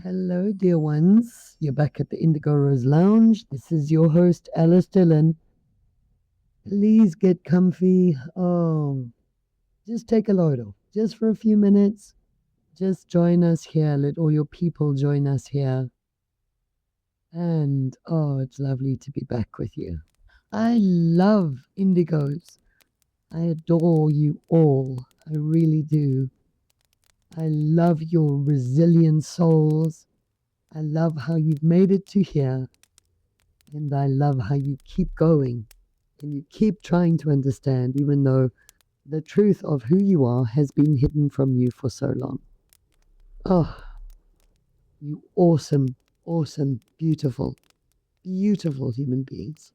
Hello, dear ones. You're back at the Indigo Rose Lounge. This is your host, Alyce Dylan. Please get comfy. Oh, just take a load just for a few minutes. Just join us here. Let all your people join us here. And it's lovely to be back with you. I love indigos. I adore you all. I really do. I love your resilient souls. I love how you've made it to here. And I love how you keep going and you keep trying to understand, even though the truth of who you are has been hidden from you for so long. Oh, you awesome, awesome, beautiful, beautiful human beings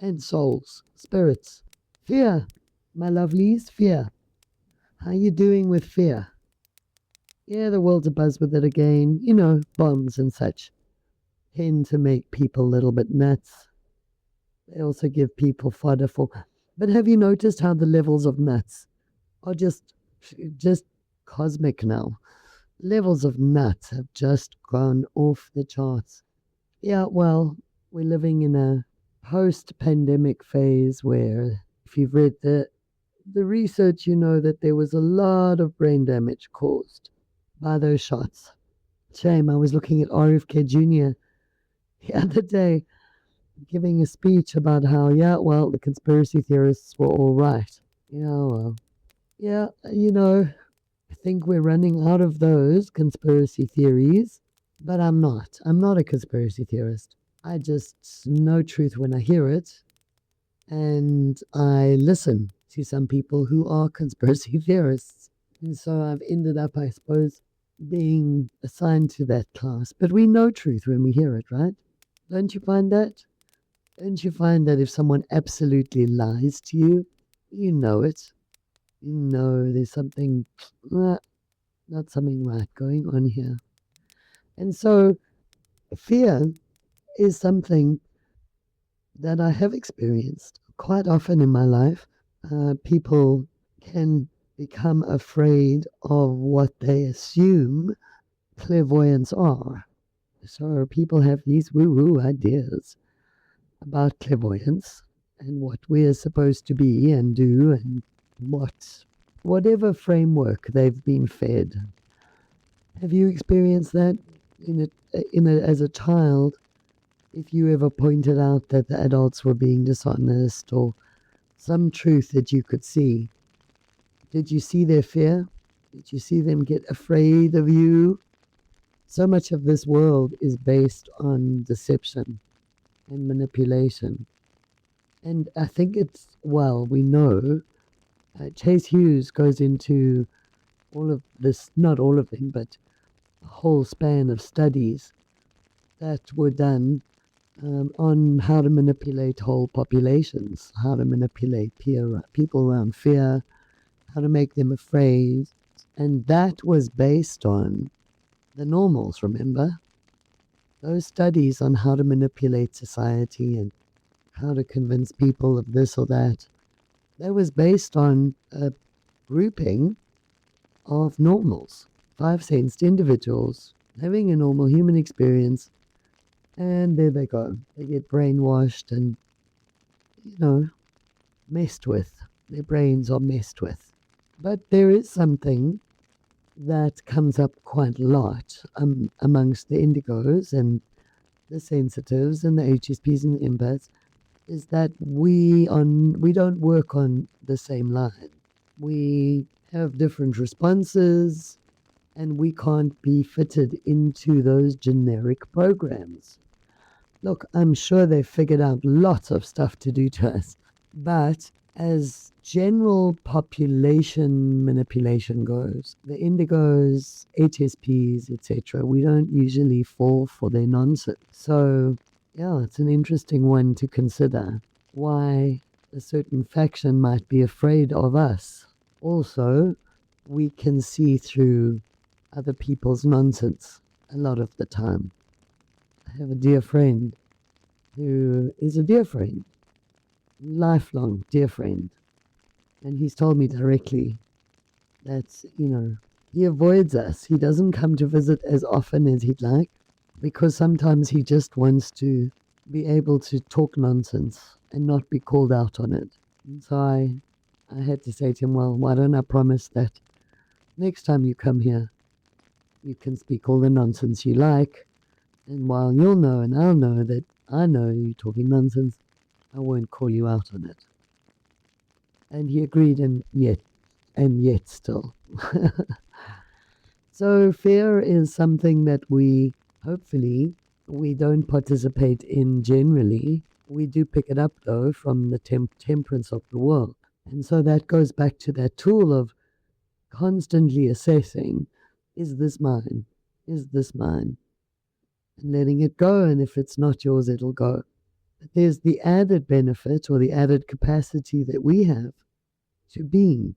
and souls, spirits. Fear, my lovelies, fear. How you doing with fear? Yeah, the world's abuzz with it again. You know, bombs and such tend to make people a little bit nuts. They also give people fodder for. But have you noticed how the levels of nuts are just cosmic now? Levels of nuts have just gone off the charts. Yeah, well, we're living in a post-pandemic phase where, if you've read the research, you know that there was a lot of brain damage caused by those shots. Shame, I was looking at RFK Jr. the other day, giving a speech about how, the conspiracy theorists were all right. I think we're running out of those conspiracy theories, but I'm not. I'm not a conspiracy theorist. I just know truth when I hear it, and I listen to some people who are conspiracy theorists. And so I've ended up, I suppose, being assigned to that class. But we know truth when we hear it, right? Don't you find that? Don't you find that if someone absolutely lies to you, you know it? You know there's something, not something right going on here. And so fear is something that I have experienced quite often in my life. People can become afraid of what they assume clairvoyants are. So people have these woo-woo ideas about clairvoyance and what we're supposed to be and do and whatever framework they've been fed. Have you experienced that as a child? If you ever pointed out that the adults were being dishonest or some truth that you could see, did you see their fear? Did you see them get afraid of you? So much of this world is based on deception and manipulation. And I think we know, Chase Hughes goes into all of this, not all of them, but a whole span of studies that were done on how to manipulate whole populations, how to manipulate people around fear, how to make them afraid. And that was based on the normals, remember? Those studies on how to manipulate society and how to convince people of this or that, that was based on a grouping of normals, 5-sensed individuals having a normal human experience, and there they go. They get brainwashed and, messed with. Their brains are messed with. But there is something that comes up quite a lot amongst the indigos and the sensitives and the HSPs and the empaths, is that we don't work on the same line. We have different responses, and we can't be fitted into those generic programs. Look, I'm sure they've figured out lots of stuff to do to us, but as general population manipulation goes, the indigos, HSPs, etc., we don't usually fall for their nonsense. So, it's an interesting one to consider, why a certain faction might be afraid of us. Also, we can see through other people's nonsense a lot of the time. I have a dear friend who is a dear friend, lifelong dear friend, and he's told me directly that, He avoids us. He doesn't come to visit as often as he'd like because sometimes he just wants to be able to talk nonsense and not be called out on it. And so I had to say to him, well, why don't I promise that next time you come here, you can speak all the nonsense you like, and while you'll know and I'll know that I know you're talking nonsense, I won't call you out on it. And he agreed, and yet still. So fear is something that hopefully, we don't participate in generally. We do pick it up, though, from the temperance of the world. And so that goes back to that tool of constantly assessing, is this mine? Is this mine? And letting it go, and if it's not yours, it'll go. But there's the added benefit or the added capacity that we have to being.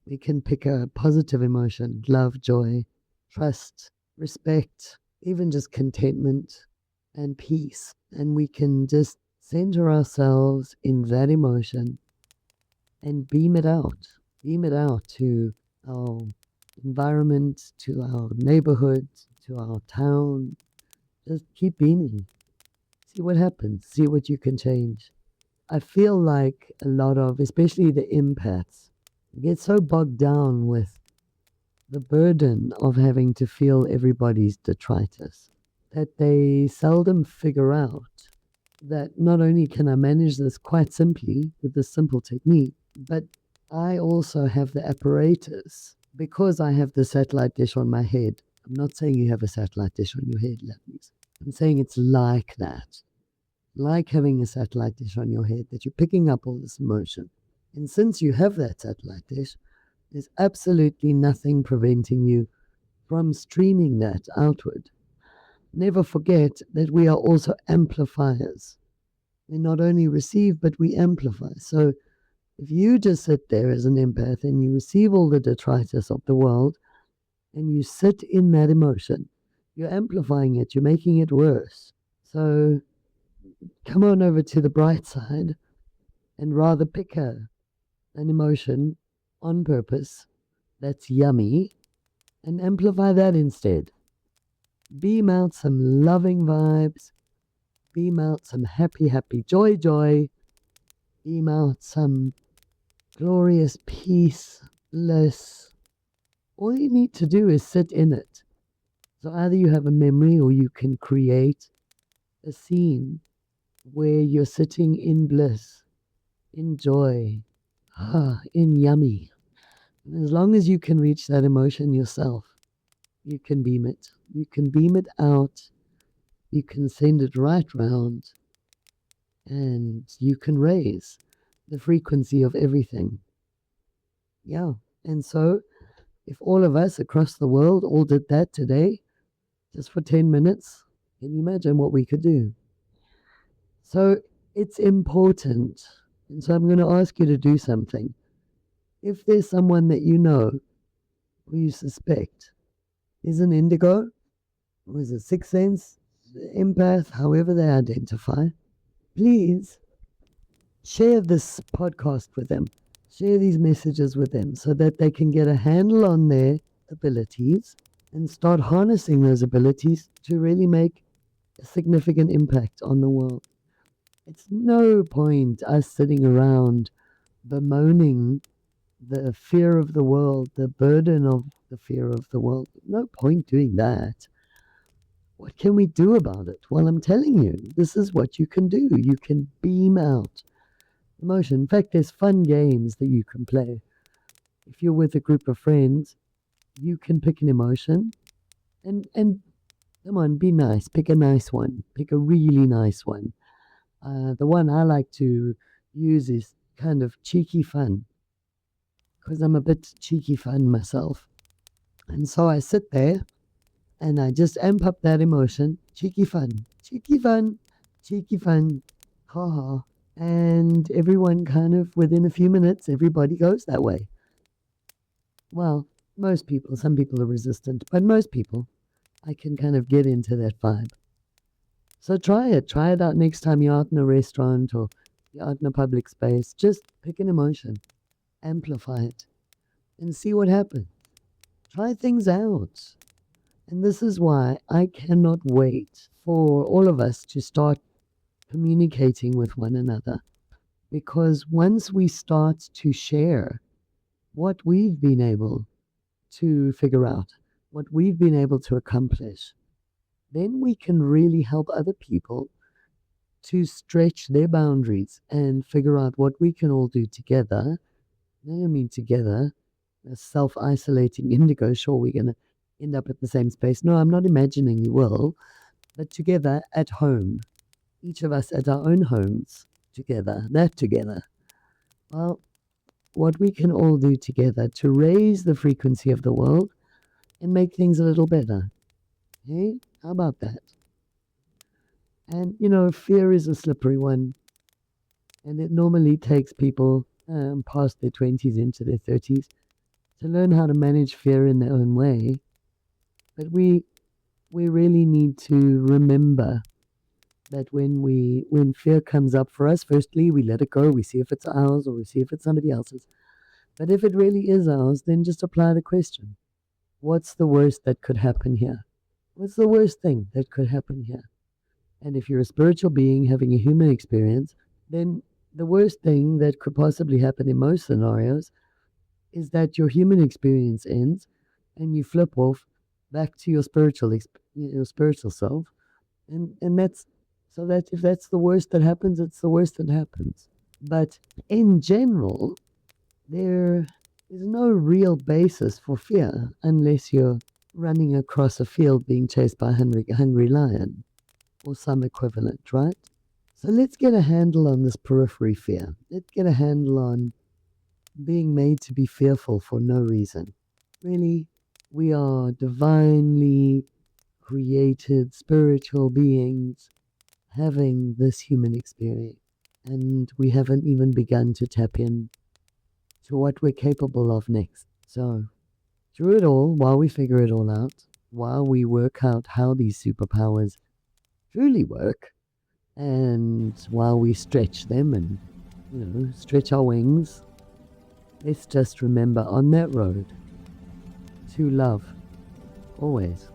We can pick a positive emotion, love, joy, trust, respect, even just contentment and peace. And we can just center ourselves in that emotion and beam it out to our environment, to our neighborhood, to our town. Just keep beaming. See what happens. See what you can change. I feel like a lot of, especially the empaths, get so bogged down with the burden of having to feel everybody's detritus that they seldom figure out that not only can I manage this quite simply with this simple technique, but I also have the apparatus because I have the satellite dish on my head. I'm not saying you have a satellite dish on your head, Lapnies. I'm saying it's like that. Like having a satellite dish on your head, that you're picking up all this emotion. And since you have that satellite dish, there's absolutely nothing preventing you from streaming that outward. Never forget that we are also amplifiers. We not only receive, but we amplify. So if you just sit there as an empath and you receive all the detritus of the world and you sit in that emotion, you're amplifying it, you're making it worse. So come on over to the bright side and rather pick an emotion on purpose that's yummy and amplify that instead. Beam out some loving vibes, beam out some happy, joy, beam out some glorious peace, bliss. All you need to do is sit in it. So either you have a memory or you can create a scene where you're sitting in bliss, in joy, in yummy. And as long as you can reach that emotion yourself, you can beam it. You can beam it out. You can send it right round. And you can raise the frequency of everything. Yeah. And so if all of us across the world all did that today, just for 10 minutes, can you imagine what we could do? So it's important. And so I'm going to ask you to do something. If there's someone that you know who you suspect is an indigo, or is a sixth sense, empath, however they identify, please share this podcast with them. Share these messages with them so that they can get a handle on their abilities and start harnessing those abilities to really make a significant impact on the world. It's no point us sitting around bemoaning the fear of the world, the burden of the fear of the world. No point doing that. What can we do about it? Well, I'm telling you, this is what you can do. You can beam out emotion. In fact, there's fun games that you can play. If you're with a group of friends, you can pick an emotion and come on, be nice. Pick a nice one. Pick a really nice one. The one I like to use is kind of cheeky fun, because I'm a bit cheeky fun myself. And so I sit there and I just amp up that emotion. Cheeky fun, cheeky fun, cheeky fun, ha ha. And everyone kind of, within a few minutes, everybody goes that way. Well, most people, some people are resistant, but most people, I can kind of get into that vibe. So try it out next time you're out in a restaurant or you're out in a public space. Just pick an emotion, amplify it, and see what happens. Try things out. And this is why I cannot wait for all of us to start communicating with one another. Because once we start to share what we've been able to figure out, what we've been able to accomplish, then we can really help other people to stretch their boundaries and figure out what we can all do together. I don't mean together, as self isolating indigo, sure, we're going to end up at the same space. No, I'm not imagining we will, but together at home, each of us at our own homes together, that together. Well, what we can all do together to raise the frequency of the world and make things a little better. Hey, how about that? And, fear is a slippery one. And it normally takes people past their 20s into their 30s to learn how to manage fear in their own way. But we really need to remember that when fear comes up for us, firstly, we let it go. We see if it's ours or we see if it's somebody else's. But if it really is ours, then just apply the question. What's the worst that could happen here? What's the worst thing that could happen here? And if you're a spiritual being having a human experience, then the worst thing that could possibly happen in most scenarios is that your human experience ends and you flip off back to your spiritual self. And that's so that if that's the worst that happens, it's the worst that happens. But in general, there is no real basis for fear unless you're running across a field being chased by a hungry lion or some equivalent, right? So let's get a handle on this periphery fear. Let's get a handle on being made to be fearful for no reason. Really, we are divinely created spiritual beings having this human experience. And we haven't even begun to tap in to what we're capable of next. So, through it all, while we figure it all out, while we work out how these superpowers truly work, and while we stretch them and, stretch our wings, let's just remember on that road to love always.